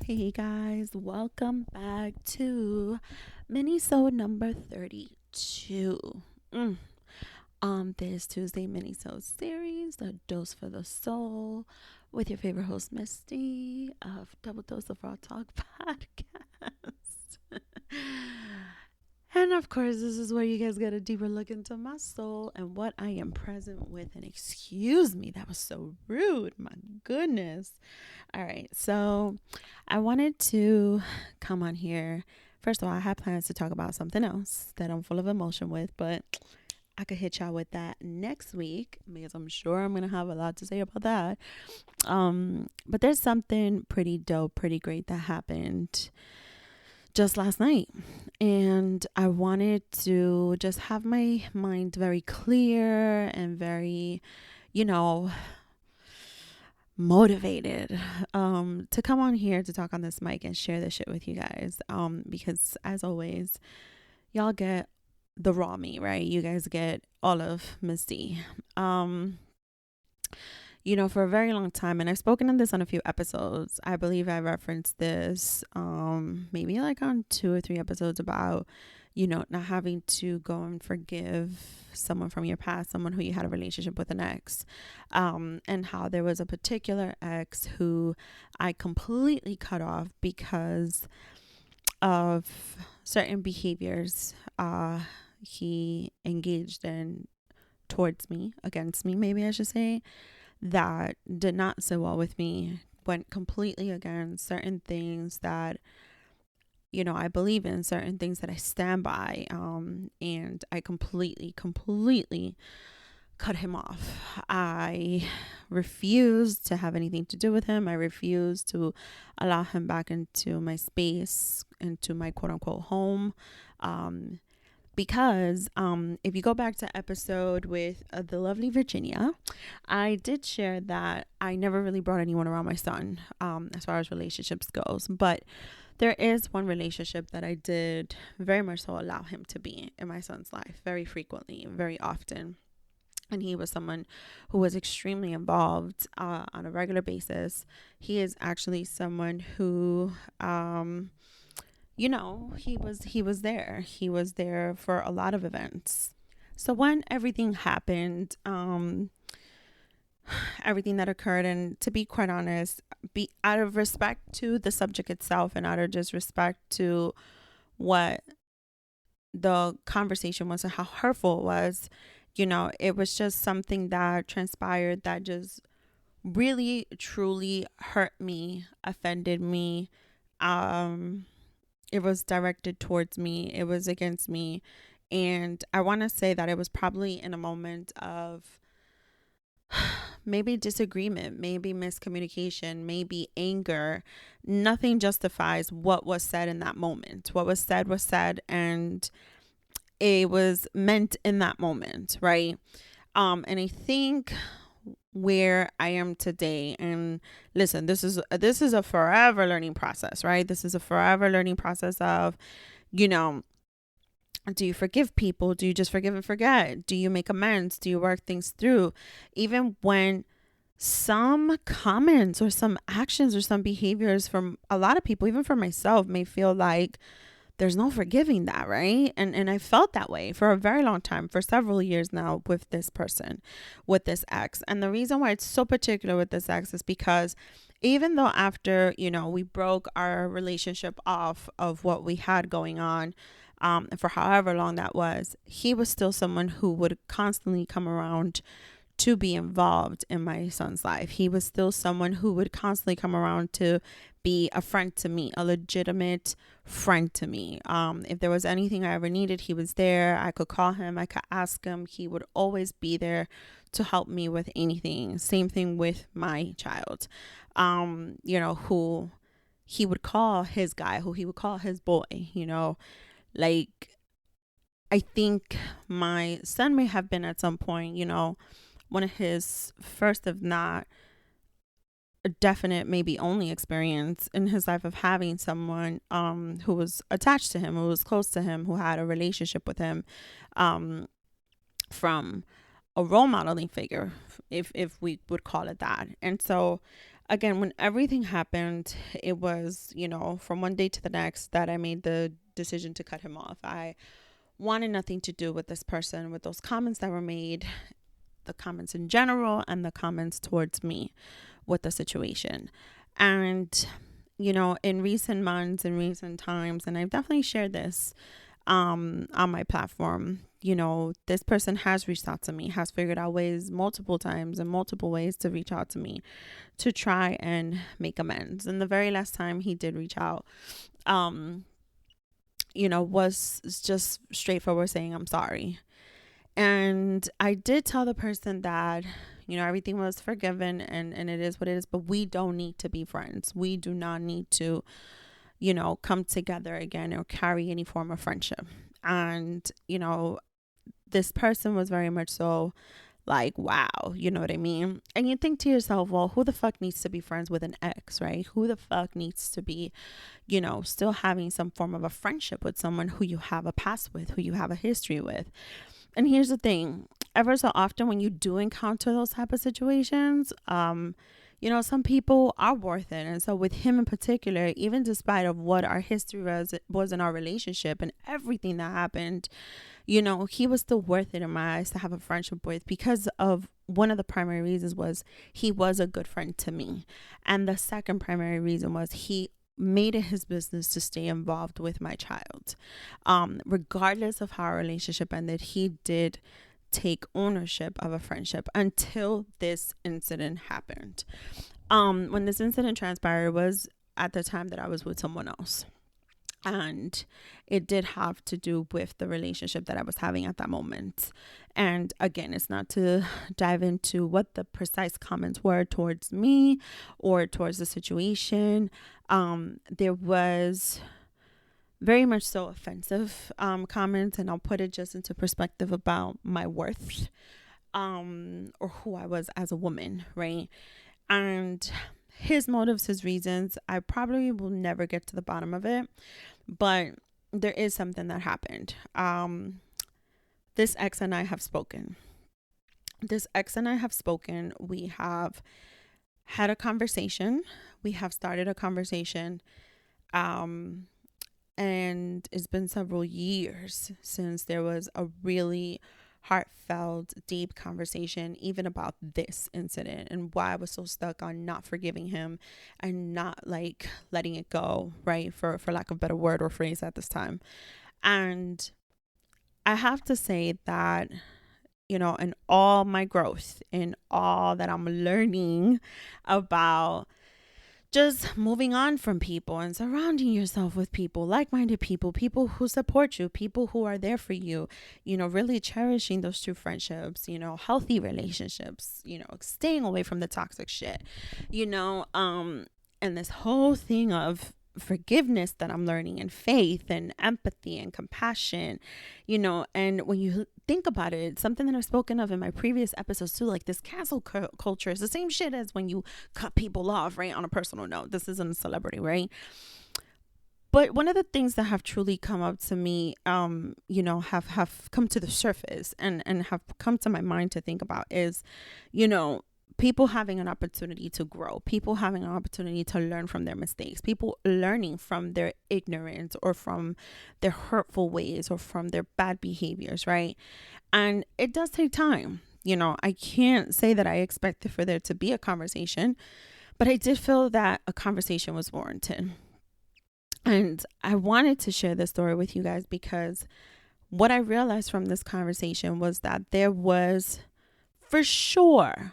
Hey guys, welcome back to mini-sode number 32. Mm. This Tuesday mini-sode series, a dose for the soul, with your favorite host Misty of Double Dose of Raw Talk podcast. And of course, this is where you guys get a deeper look into my soul and what I am present with. And excuse me, that was so rude. My goodness. All right, so I wanted to come on here. First of all, I had plans to talk about something else that I'm full of emotion with, but I could hit y'all with that next week because I'm sure I'm gonna have a lot to say about that. But there's something pretty dope, pretty great that happened just last night, and I wanted to just have my mind very clear and very, you know, motivated to come on here to talk on this mic and share this shit with you guys, because as always y'all get the raw me, right? You guys get all of Misty. For a very long time, and I've spoken on this on a few episodes. I believe I referenced this maybe like on 2 or 3 episodes about not having to go and forgive someone from your past, someone who you had a relationship with, an ex, and how there was a particular ex who I completely cut off because of certain behaviors he engaged in towards me, against me, maybe I should say, that did not sit well with me, went completely against certain things that I believe in, certain things that I stand by, and I completely cut him off. I refused to have anything to do with him. I refused to allow him back into my space, into my quote unquote home, because if you go back to episode with the lovely Virginia, I did share that I never really brought anyone around my son, as far as relationships goes, but there is one relationship that I did very much so allow him to be in my son's life very frequently, very often. And he was someone who was extremely involved on a regular basis. He is actually someone who, he was there. He was there for a lot of events. So when everything happened, everything that occurred, and to be quite honest, be out of respect to the subject itself and out of just respect to what the conversation was and how hurtful it was, it was just something that transpired that just really truly hurt me, offended me. It was directed towards me, it was against me, and I want to say that it was probably in a moment of maybe disagreement, maybe miscommunication, maybe anger. Nothing justifies what was said in that moment. What was said, and it was meant in that moment, right? And I think where I am today, and listen, this is a forever learning process, right? This is a forever learning process of, do you forgive people? Do you just forgive and forget? Do you make amends? Do you work things through? Even when some comments or some actions or some behaviors from a lot of people, even for myself, may feel like there's no forgiving that, right? And I felt that way for a very long time, for several years now, with this person, with this ex. And the reason why it's so particular with this ex is because even though after, we broke our relationship off of what we had going on, for however long that was, he was still someone who would constantly come around to be involved in my son's life. He was still someone who would constantly come around to be a friend to me, a legitimate friend to me. If there was anything I ever needed, he was there. I could call him, I could ask him. He would always be there to help me with anything. Same thing with my child, who he would call his guy, who he would call his boy, like, I think my son may have been at some point, one of his first, if not a definite, maybe only experience in his life of having someone who was attached to him, who was close to him, who had a relationship with him, from a role modeling figure, if we would call it that. And so again, when everything happened, it was, from one day to the next that I made the decision to cut him off. I wanted nothing to do with this person, with those comments that were made, the comments in general, and the comments towards me with the situation. And, in recent months, in recent times, and I've definitely shared this on my platform, this person has reached out to me, has figured out ways multiple times and multiple ways to reach out to me to try and make amends. And the very last time he did reach out, was just straightforward saying, I'm sorry. And I did tell the person that, everything was forgiven and it is what it is, but we don't need to be friends. We do not need to, come together again or carry any form of friendship. And, this person was very much so like, wow, you know what I mean? And you think to yourself, well, who the fuck needs to be friends with an ex, right? Who the fuck needs to be, still having some form of a friendship with someone who you have a past with, who you have a history with? And here's the thing, ever so often when you do encounter those type of situations, some people are worth it. And so with him in particular, even despite of what our history was in our relationship and everything that happened, he was still worth it in my eyes to have a friendship with, because of one of the primary reasons was he was a good friend to me. And the second primary reason was he made it his business to stay involved with my child. Regardless of how our relationship ended, he did take ownership of a friendship until this incident happened. When this incident transpired was at the time that I was with someone else. And it did have to do with the relationship that I was having at that moment. And again, it's not to dive into what the precise comments were towards me or towards the situation. There was very much so offensive comments, and I'll put it just into perspective about my worth or who I was as a woman, right? And his motives, his reasons, I probably will never get to the bottom of it, but there is something that happened. This ex and I have spoken. We have had a conversation. We have started a conversation. And it's been several years since there was a really heartfelt, deep conversation, even about this incident and why I was so stuck on not forgiving him and not like letting it go, right? For lack of a better word or phrase at this time. And I have to say that, in all my growth, in all that I'm learning about just moving on from people and surrounding yourself with people, like-minded people who support you, people who are there for you, really cherishing those true friendships, healthy relationships, staying away from the toxic shit, and this whole thing of forgiveness that I'm learning, and faith and empathy and compassion, and when you think about it, something that I've spoken of in my previous episodes too, like this cancel culture is the same shit as when you cut people off, right? On a personal note, this isn't a celebrity, right? But one of the things that have truly come up to me, have come to the surface and have come to my mind to think about is, people having an opportunity to grow, people having an opportunity to learn from their mistakes, people learning from their ignorance or from their hurtful ways or from their bad behaviors, right? And it does take time. I can't say that I expected for there to be a conversation, but I did feel that a conversation was warranted. And I wanted to share this story with you guys because what I realized from this conversation was that there was for sure,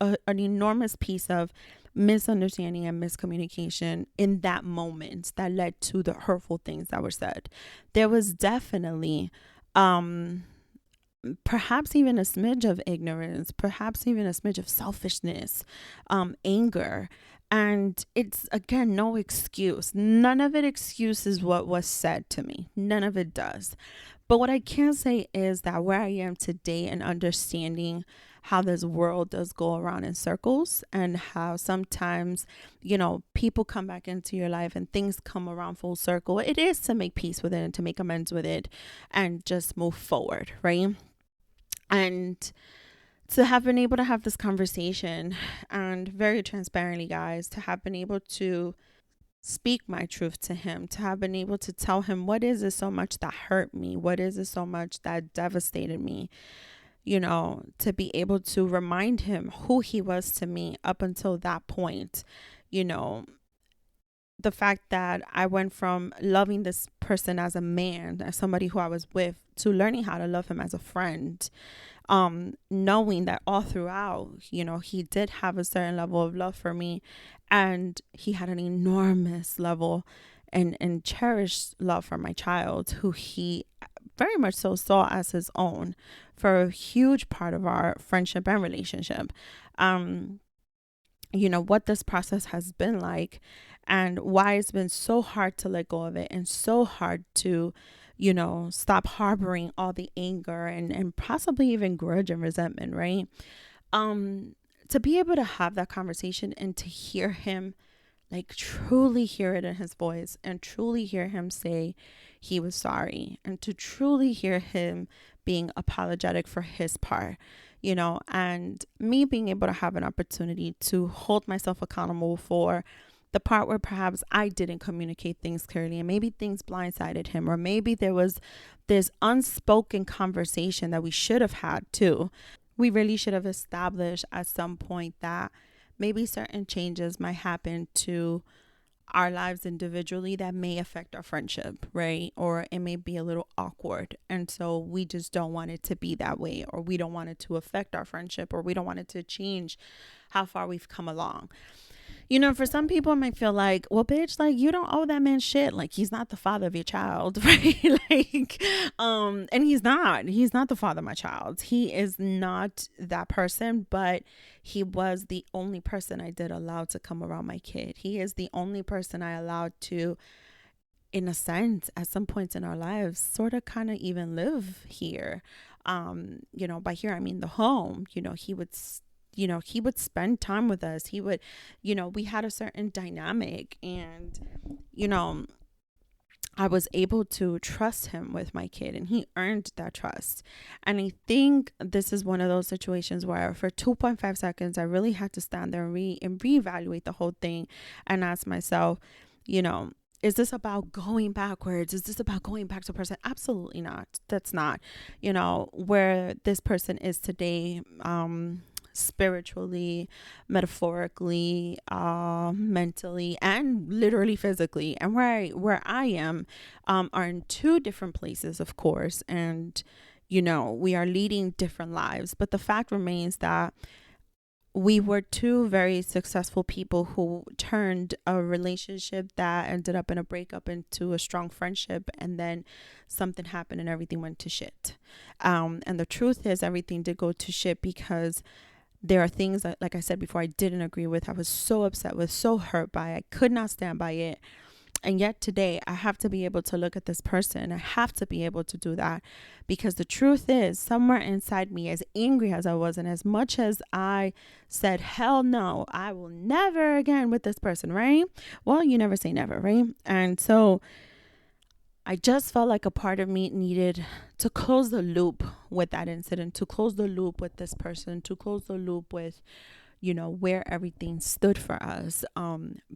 an enormous piece of misunderstanding and miscommunication in that moment that led to the hurtful things that were said. There was definitely, perhaps even a smidge of ignorance, perhaps even a smidge of selfishness, anger. And it's, again, no excuse. None of it excuses what was said to me. None of it does. But what I can say is that where I am today and understanding how this world does go around in circles and how sometimes, people come back into your life and things come around full circle, it is to make peace with it and to make amends with it and just move forward, right? And To have been able to have this conversation, and very transparently, guys, to have been able to speak my truth to him, to have been able to tell him what is it so much that hurt me, what is it so much that devastated me, to be able to remind him who he was to me up until that point. you know the fact that I went from loving this person as a man, as somebody who I was with, to learning how to love him as a friend, knowing that all throughout, he did have a certain level of love for me, and he had an enormous level and cherished love for my child, who he very much so saw as his own for a huge part of our friendship and relationship. What this process has been like, and why it's been so hard to let go of it, and so hard to stop harboring all the anger and possibly even grudge and resentment, right? To be able to have that conversation and to hear him, like truly hear it in his voice, and truly hear him say he was sorry, and to truly hear him being apologetic for his part, and me being able to have an opportunity to hold myself accountable for the part where perhaps I didn't communicate things clearly, and maybe things blindsided him, or maybe there was this unspoken conversation that we should have had too. We really should have established at some point that maybe certain changes might happen to our lives individually that may affect our friendship, right? Or it may be a little awkward. And so we just don't want it to be that way, or we don't want it to affect our friendship, or we don't want it to change how far we've come along. For some people it might feel like, well, bitch, like, you don't owe that man shit. Like, he's not the father of your child, right? And he's not the father of my child. He is not that person, but he was the only person I did allow to come around my kid. He is the only person I allowed to, in a sense, at some points in our lives, sort of kind of even live here. By here, I mean the home. He would spend time with us. He would, we had a certain dynamic, and, I was able to trust him with my kid, and he earned that trust. And I think this is one of those situations where for 2.5 seconds, I really had to stand there and reevaluate the whole thing and ask myself, is this about going backwards? Is this about going back to a person? Absolutely not. That's not, where this person is today, spiritually, metaphorically, mentally, and literally physically, and where I am, are in two different places, of course, and we are leading different lives, but the fact remains that we were two very successful people who turned a relationship that ended up in a breakup into a strong friendship, and then something happened and everything went to shit. And the truth is, everything did go to shit because there are things that, like I said before, I didn't agree with. I was so upset with, so hurt by it. I could not stand by it. And yet today, I have to be able to look at this person. I have to be able to do that, because the truth is, somewhere inside me, as angry as I was, and as much as I said, hell no, I will never again with this person, right? Well, you never say never, right? And so I just felt like a part of me needed to close the loop with that incident, to close the loop with this person, to close the loop with, where everything stood for us,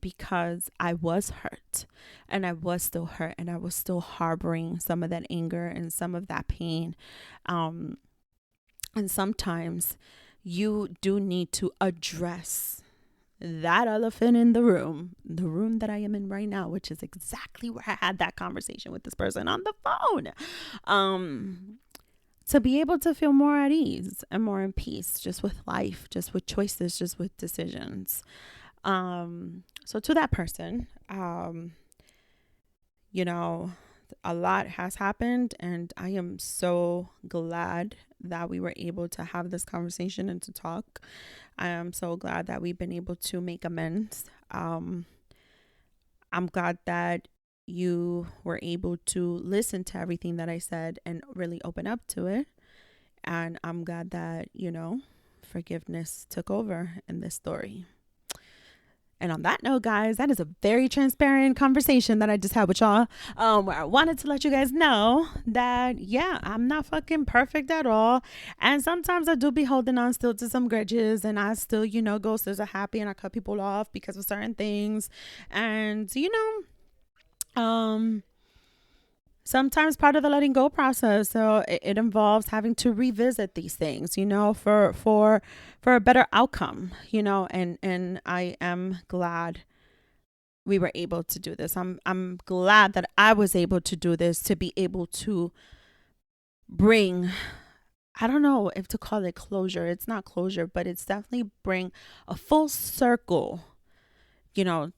because I was hurt, and I was still hurt, and I was still harboring some of that anger and some of that pain. And sometimes you do need to address that elephant in the room that I am in right now, which is exactly where I had that conversation with this person on the phone, to be able to feel more at ease and more in peace, just with life, just with choices, just with decisions. So to that person, a lot has happened, and I am so glad that we were able to have this conversation and to talk. I am so glad that we've been able to make amends. I'm glad that you were able to listen to everything that I said and really open up to it. And I'm glad that, forgiveness took over in this story. And on that note, guys, that is a very transparent conversation that I just had with y'all, where I wanted to let you guys know that, yeah, I'm not fucking perfect at all. And sometimes I do be holding on still to some grudges, and I still, go still happy, and I cut people off because of certain things. And, sometimes part of the letting go process, so it involves having to revisit these things, for a better outcome, and I am glad we were able to do this. I'm glad that I was able to do this, to be able to bring, I don't know if to call it closure. It's not closure, but it's definitely bring a full circle, you know,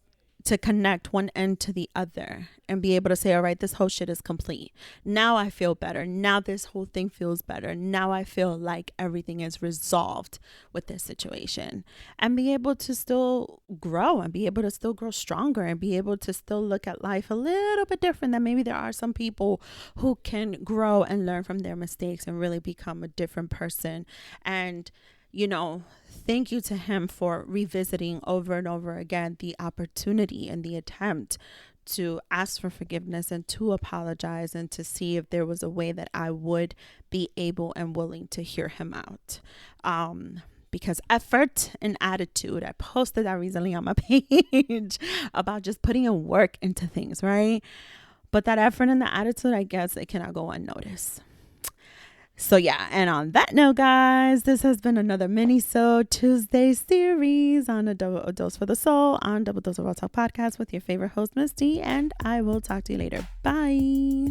to connect one end to the other and be able to say, all right, this whole shit is complete. Now I feel better. Now this whole thing feels better. Now I feel like everything is resolved with this situation, and be able to still grow and be able to still grow stronger and be able to still look at life a little bit different. That maybe there are some people who can grow and learn from their mistakes and really become a different person. And thank you to him for revisiting over and over again the opportunity and the attempt to ask for forgiveness and to apologize and to see if there was a way that I would be able and willing to hear him out. Because effort and attitude, I posted that recently on my page about just putting in work into things, right? But that effort and the attitude, I guess it cannot go unnoticed. So yeah, and on that note, guys, this has been another mini-sode Tuesday series on a Dose for the Soul on Double Dose of Raw Talk podcast with your favorite host, Miss D, and I will talk to you later. Bye.